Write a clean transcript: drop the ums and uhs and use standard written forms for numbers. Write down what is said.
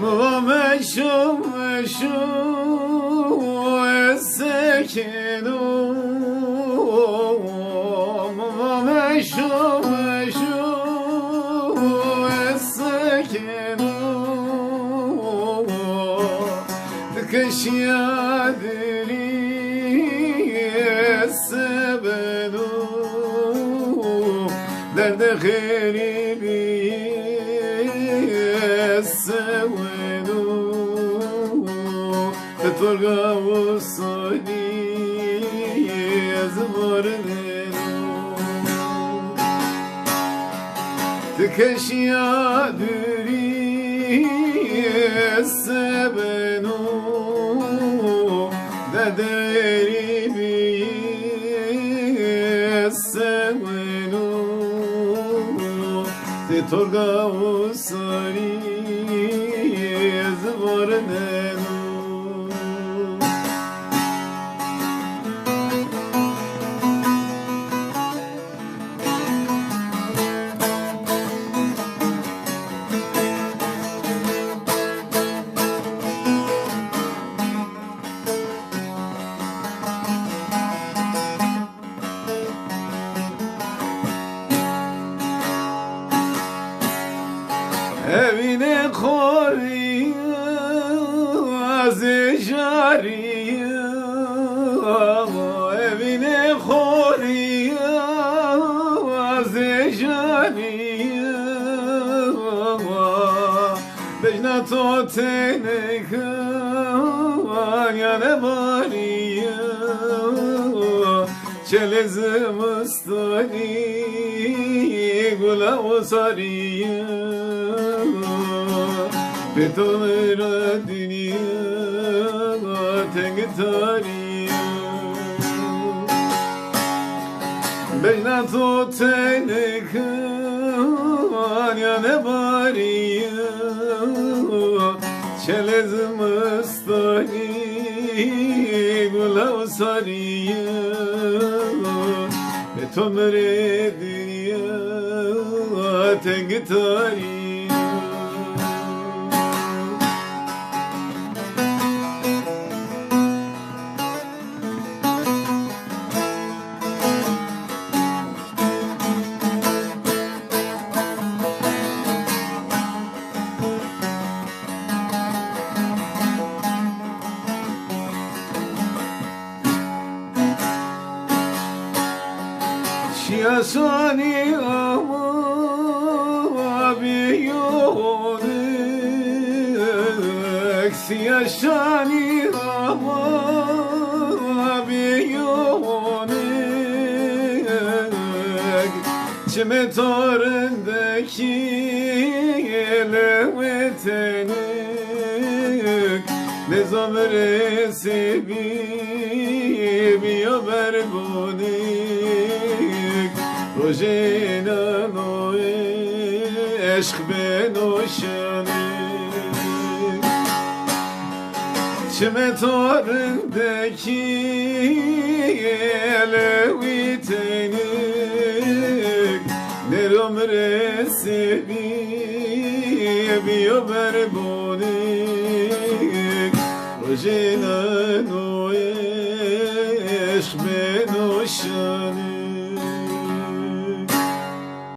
مشو السكن مشو السكن تكش يا دلي السبن درد غريبي السوين تترقى وصلي يزمر تكش يا دري السبن دري بي السوين تترقى وصلي يزمر evine koruyor az jariyor evine koruyor az jariyor bejna to tenekar yana varıyor çelezim ıstani gula usarıyor betonera dünya tengtariyo bejna to tenekar yana varıyor çelezim ıstani gula usarıyor betonera dünya tengtariyo Yaşani ama biyonek Yaşani ama biyonek Çimetorundaki levetenek Ne zamresi biyo berbonek Rojena no eşk benoşanek Çimetorundaki levitenek Ne zamresi biyo berbonek Rojena no eşk benoşanek